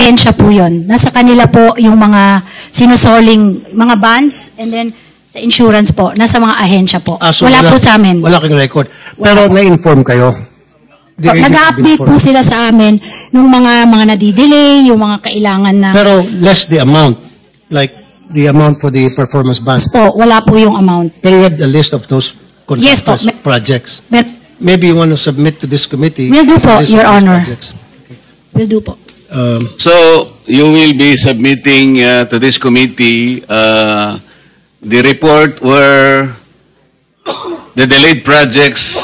ahensya po yun. Nasa kanila po yung mga sinusoling mga bonds and then sa insurance po, nasa mga ahensya po. So wala po sa amin. Wala kang record. Pero na-inform kayo? Nag-update po sila sa amin nung mga nadidelay, yung mga kailangan na... Pero less the amount, like the amount for the performance bonds. po, wala po yung amount. Can you have a list of those Yes po. projects? Maybe you want to submit to this committee. We'll do po, Your Honor. Projects. We'll do po. So, you will be submitting to this committee the report where the delayed projects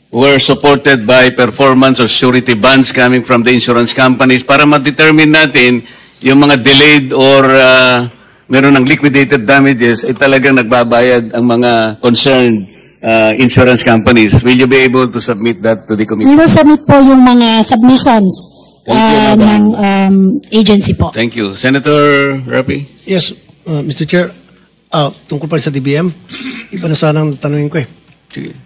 were supported by performance or surety bonds coming from the insurance companies para ma-determine natin yung mga delayed or meron ng liquidated damages ay talagang nagbabayad ang mga concerned insurance companies. Will you be able to submit that to the committee? We will submit po yung mga submissions ng agency po. Thank you. Senator Rapi? Yes, Mr. Chair. Tungkol pa rin sa DBM, iba na sanang tanungin ko eh. Sige.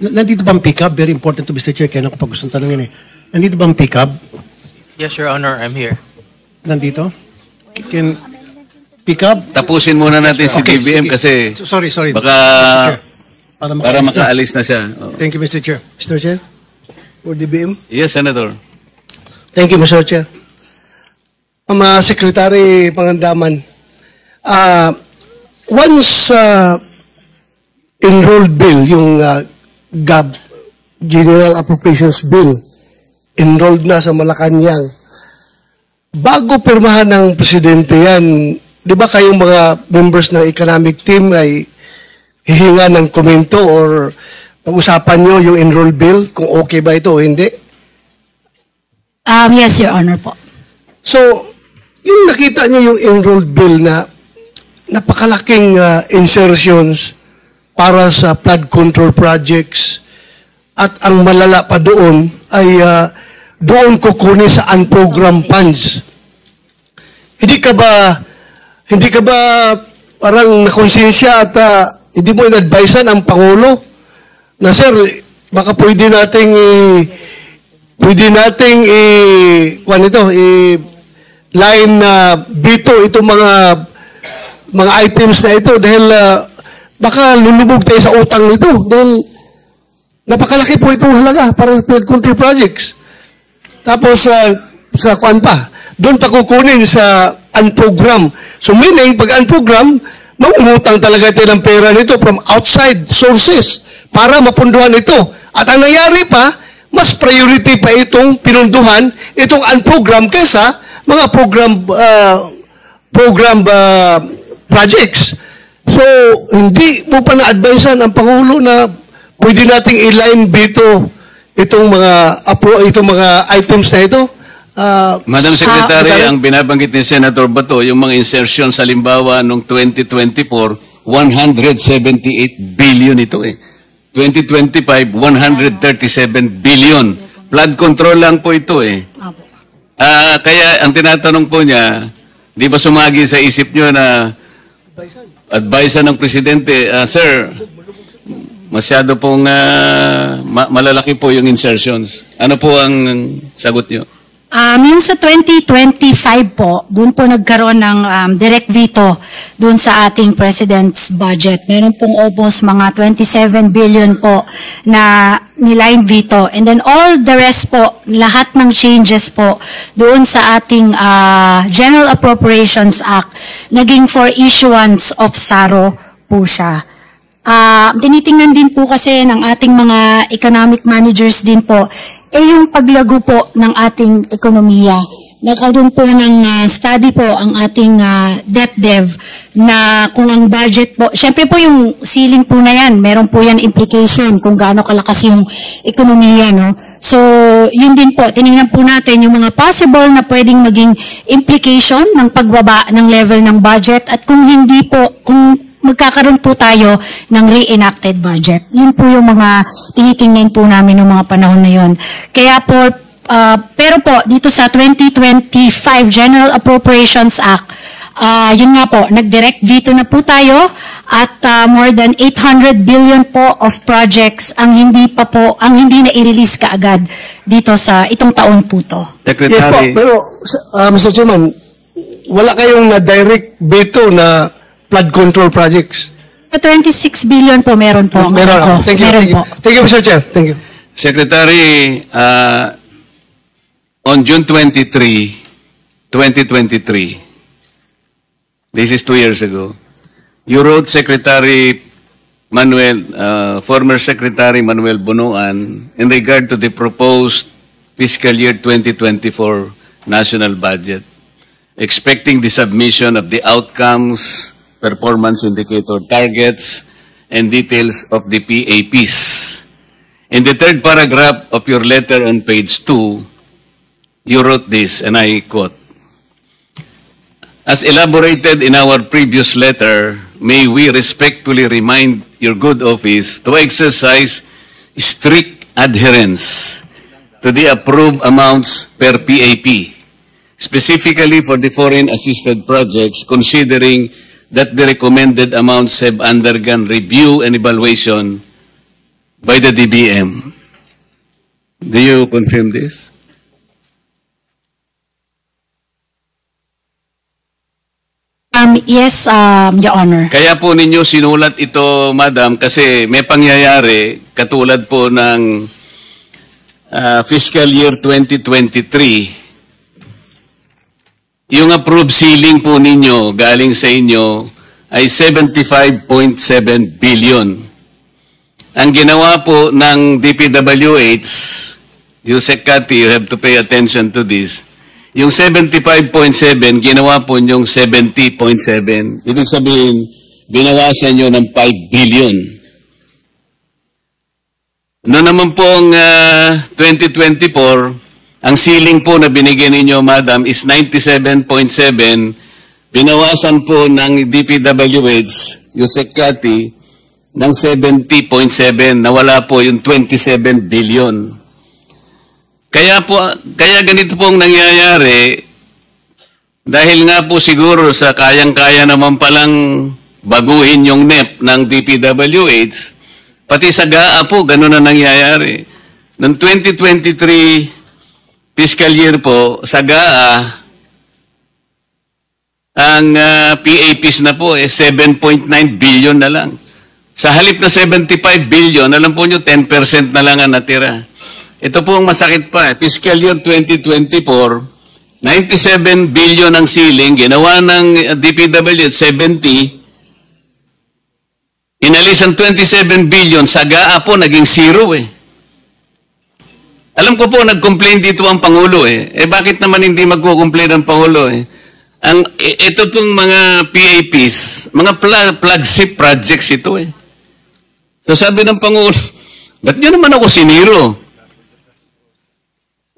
Nandito ba ang pick-up? Very important to Mr. Chair, kaya ako pa gustong tanungin eh. Nandito ba ang pick-up? Yes, Your Honor, I'm here. Nandito? Can pick up? Tapusin muna natin si DBM kasi sorry. baka para makaalis na siya. Oh. Thank you, Mr. Chair. Mr. Chair? For DBM? Yes, Senator. Thank you, Mr. Chair. Secretary Pangandaman, once enrolled bill, yung GAB, General Appropriations Bill, enrolled na sa Malacanang, bago pirmahan ng Presidente yan, di ba kayong mga members ng economic team ay hihinga ng komento or pag-usapan nyo yung enrolled bill, kung okay ba ito o hindi? Yes, Your Honor po. So, yung nakita nyo yung enrolled bill na napakalaking insertions para sa flood control projects at ang malala pa doon ay doon kukunin sa unprogrammed funds. Hindi ka ba parang nakonsensya at hindi mo in-advisean ang Pangulo na, sir, baka pwede nating line veto itong mga items na ito dahil baka lulubog tayo sa utang nito dahil napakalaki po itong halaga para sa flood control projects. Tapos sa kuan pa, doon pa kukunin sa unprogram. So meaning, pag unprogram, mangungutang talaga tayo ng pera nito from outside sources para mapunduhan ito. At ang nangyari pa, mas priority pa itong pinunduhan, itong unprogram kaysa mga program projects. So, hindi mo pa na-advisean ang Pangulo na pwede nating i-line veto itong mga items na ito. Madam Secretary, ang binabanggit ni Senator Bato, yung mga insertions sa halimbawa noong 2024, 178 billion ito eh. 2025, 137 billion. Flood control lang po ito eh. Kaya ang tinatanong po niya, di ba sumagi sa isip niyo na advisean ng Presidente, Sir, masyado pong malalaki po yung insertions. Ano po ang sagot niyo? Yung sa 2025 po, doon po nagkaroon ng direct veto doon sa ating President's budget. Meron pong almost mga 27 billion po na niline veto. And then all the rest po, lahat ng changes po doon sa ating General Appropriations Act, naging for issuance of SARO po siya. Tinitingnan din po kasi ng ating mga economic managers din po, yung paglago po ng ating ekonomiya. Nagkaroon po ng study po ang ating DepDev na kung ang budget po, syempre po yung ceiling po na yan, meron po yan implication kung gaano kalakas yung ekonomiya, no? So, yun din po, tinignan po natin yung mga possible na pwedeng maging implication ng pagbaba ng level ng budget at kung hindi po, kung magkakaroon po tayo ng reenacted budget. Yun po yung mga tinitingnan po namin ng mga panahon na yun. Kaya po, pero po, dito sa 2025 General Appropriations Act, Yun nga po, nag-direct veto na po tayo at more than 800 billion po of projects ang hindi na i-release kaagad dito sa itong taon po to. Yes po, Secretary, pero Mr. Chairman, wala kayong na-direct veto na flood control projects. 26 billion po meron po. Meron. Thank you. Meron Thank you. po. Thank you, Mr. Chair. Thank you. Secretary, on June 23, 2023, this is 2 years ago, you wrote former Secretary Manuel Bunuan in regard to the proposed fiscal year 2024 national budget, expecting the submission of the outcomes, performance indicator targets, and details of the PAPs. In the third paragraph of your letter on page 2, you wrote this, and I quote, "As elaborated in our previous letter, may we respectfully remind your good office to exercise strict adherence to the approved amounts per PAP, specifically for the foreign assisted projects, considering that the recommended amounts have undergone review and evaluation by the DBM." Do you confirm this? Yes, Your Honor. Kaya po ninyo sinulat ito, Madam, kasi may pangyayari katulad po ng fiscal year 2023. Yung approved ceiling po ninyo galing sa inyo ay 75.7 billion. Ang ginawa po ng DPWH, Yusek Kati, you have to pay attention to this, yung 75.7, ginawa po yung 70.7. Ibig sabihin, binawasan nyo ng 5 billion. No naman pong 2024, ang ceiling po na binigyan ninyo, Madam, is 97.7. Binawasan po ng DPWH, Yusek Kati, ng 70.7, nawala po yung 27 billion. Kaya ganito pong nangyayari, dahil nga po siguro sa kayang-kaya naman palang baguhin yung NEP ng DPWH, pati sa GAA po, ganun na nangyayari. Noong 2023 fiscal year po, sa GAA, ang PAPs na po, 7.9 billion na lang. Sa halip na 75 billion, alam po nyo, 10% na lang ang natira. Ito po ang masakit pa. Fiscal year 2024, 97 billion ang ceiling, ginawa ng DPW at 70. Inalis ang 27 billion, sa GAA po, naging zero eh. Alam ko po, nag-complain dito ang Pangulo eh. Bakit naman hindi magko-complain ang Pangulo eh? Ito pong mga PAPs, mga flagship projects ito eh. So sabi ng Pangulo, ba't nyo naman ako siniro?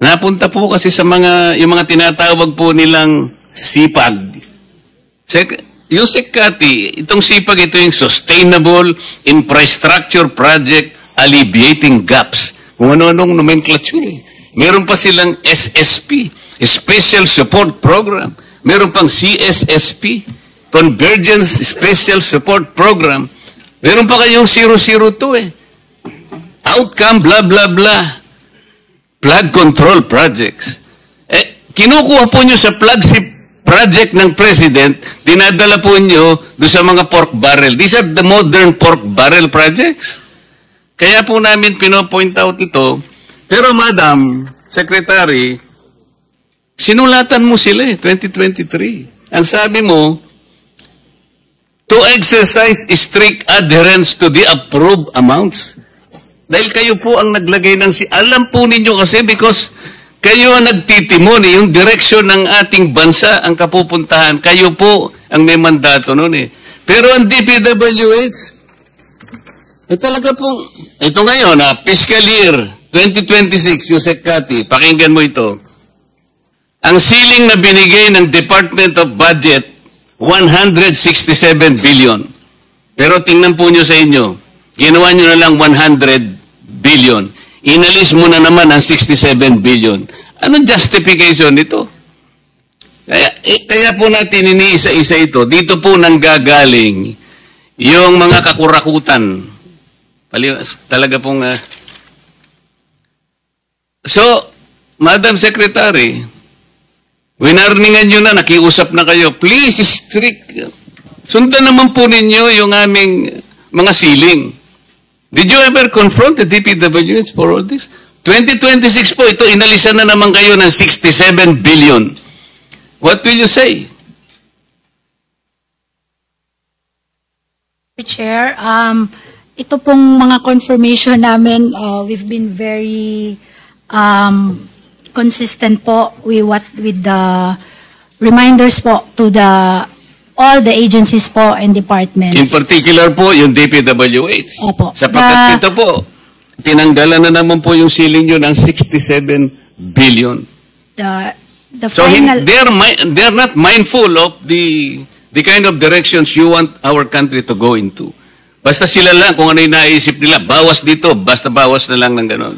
Napunta po kasi sa yung mga tinatawag po nilang SIPAG. Yusek Kati, itong SIPAG, ito yung Sustainable Infrastructure Project Alleviating Gaps. Kung ano-anong nomenclature eh. Meron pa silang SSP, Special Support Program. Meron pang CSSP, Convergence Special Support Program. Meron pa kayong 002 eh. Outcome, blah, blah, blah. Flood control projects. Kinukuha po nyo sa flagship project ng President, dinadala po nyo doon sa mga pork barrel. These are the modern pork barrel projects. Kaya po namin pinopoint out ito. Pero Madam Secretary, sinulatan mo sila 2023. Ang sabi mo, to exercise strict adherence to the approved amounts. Dahil kayo po ang naglagay ng... Alam po ninyo kasi because kayo ang nagtitimoni, yung direksyon ng ating bansa ang kapupuntahan. Kayo po ang may mandato noon eh. Pero ang DPWH, talaga pong... Ito ngayon, fiscal year 2026, Yusek Kati, pakinggan mo ito. Ang ceiling na binigay ng Department of Budget, 167 billion. Pero tingnan po nyo sa inyo, ginawa nyo na lang 100 billion. Inalis mo na naman ang 67 billion. Anong justification nito? Kaya po natin iniisa-isa ito. Dito po nanggagaling yung mga kakurakutan. Talaga pong... So, Madam Secretary, winarningan nyo na, nakiusap na kayo, please, strict. Sundan naman po ninyo yung aming mga ceiling. Did you ever confront the DPWH for all this? 2026 po, ito, inalisan na naman kayo ng 67 billion. What will you say? Chair, ito pong mga confirmation namin, we've been very consistent po with the reminders po to all the agencies po and departments. In particular po, yung DPWH. Opo. Sapagkat ito po, tinanggalan na naman po yung ceiling nyo ng 67 billion. The So final... they're not mindful of the kind of directions you want our country to go into. Basta sila lang kung ano yung naisip nila, bawas dito, basta bawas na lang ng ganon.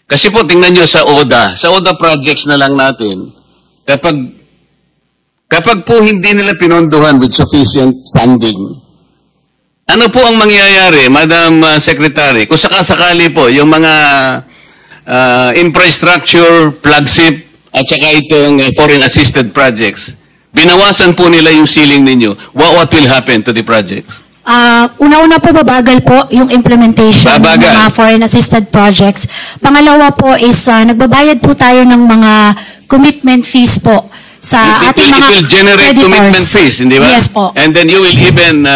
Kasi po, tingnan nyo sa ODA projects na lang natin, kapag po hindi nila pinondohan with sufficient funding, ano po ang mangyayari, Madam Secretary? Kung sakasakali po, yung mga infrastructure, flagship, at saka itong foreign assisted projects, binawasan po nila yung ceiling ninyo. What will happen to the projects? Una-una po, babagal po yung implementation ng mga foreign assisted projects. Pangalawa po is nagbabayad po tayo ng mga commitment fees po sa ating mga creditors. It will generate commitment fees, hindi ba? Yes po. And then you will even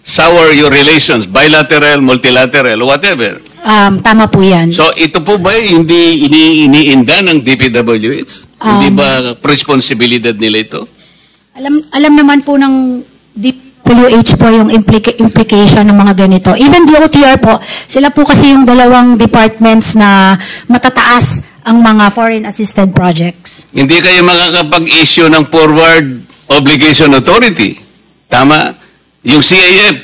sour your relations, bilateral, multilateral, whatever. Tama po yan. So ito po ba hindi iniinda ng DPWH? Hindi ba responsibilidad nila ito? Alam naman po ng DPWH po yung implication ng mga ganito. Even DOTR po, sila po kasi yung dalawang departments na matataas ang mga foreign assisted projects. Hindi kayo makakapag-issue ng forward obligation authority. Tama? Yung CAF,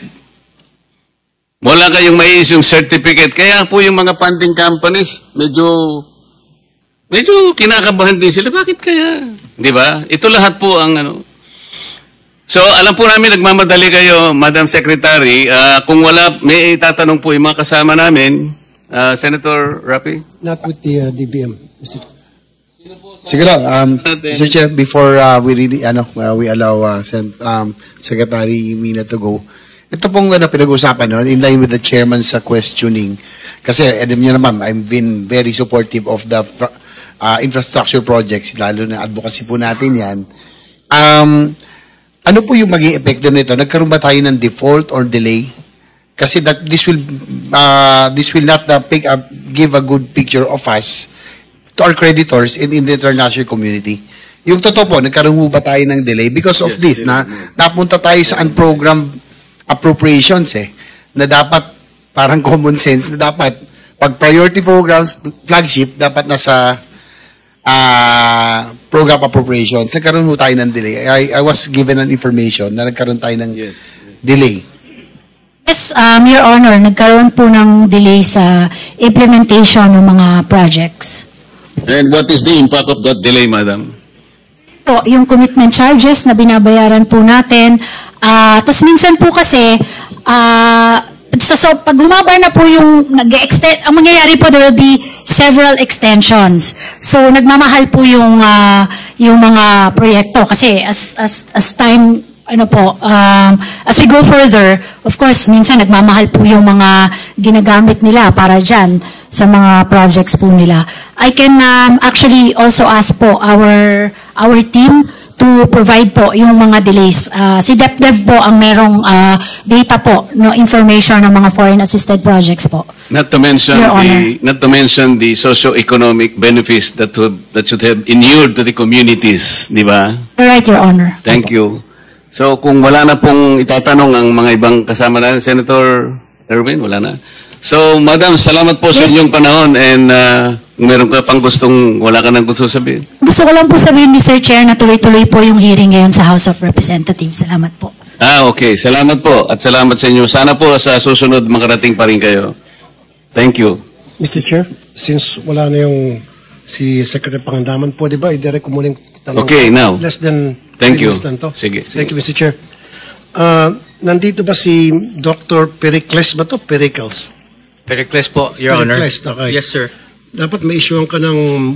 wala kayong may-issue yung certificate. Kaya po yung mga funding companies, medyo kinakabahan din sila. Bakit kaya? Di ba? Ito lahat po ang ano. So, alam po namin, nagmamadali kayo, Madam Secretary. Kung wala, may itatanong po yung mga kasama namin. Senator Rapi? Not with the DBM. Sige lang, Mr. Chair, before we really, we allow Secretary Mina to go, ito pong pinag-usapan, no, in line with the chairman's questioning, kasi alam niyo naman, I've been very supportive of the infrastructure projects, lalo na advocacy po natin yan. Ano po yung maging epekto nito? Nagkaroon ba tayo ng default or delay? Kasi this will not give a good picture of us to our creditors in the international community. Yung totoo po, nagkaroon ba tayo ng delay because of this, na napunta tayo sa unprogrammed appropriations na dapat parang common sense, na dapat pag priority programs, flagship, dapat nasa program appropriations. Nagkaroon ho tayo ng delay. I was given an information na nagkaroon tayo ng delay. Yes, Your Honor, nagkaroon po ng delay sa implementation ng mga projects. And what is the impact of that delay, Madam? Po, yung commitment charges na binabayaran po natin. Tapos minsan po kasi, pag humaba na po yung nag-extend, ang mangyayari po, there will be several extensions. So, nagmamahal po yung mga proyekto. Kasi as time, as we go further, of course, minsan nagmamahal po yung mga ginagamit nila para dyan sa mga projects po nila. I can actually also ask po our team to provide po yung mga delays. Si DepDev po ang merong data po, no, information ng mga foreign assisted projects po. Not to mention the socio-economic benefits that should have inured to the communities, di ba? Right, Your Honor. Thank you. So kung wala na pong itatanong ang mga ibang kasama natin, Senator Erwin, wala na. So, Madam, salamat po sa inyong panahon and meron ka pang wala ka nang gusto sabihin. Gusto ko lang po sabihin, Mr. Chair, na tuloy-tuloy po yung hearing ngayon sa House of Representatives. Salamat po. Okay. Salamat po at salamat sa inyo. Sana po sa susunod makarating pa rin kayo. Thank you. Mr. Chair, since wala na yung si Secretary Pangandaman. Pwede ba i-direct ko muna yung tanong? Okay, now. Less than Thank 3 you. minutes lang to. Sige, sige. Thank you, Mr. Chair. Nandito ba si Dr. Pericles ba to? Pericles. Pericles po, Your Honor. Pericles, okay. Yes, sir. Dapat may issuean ka ng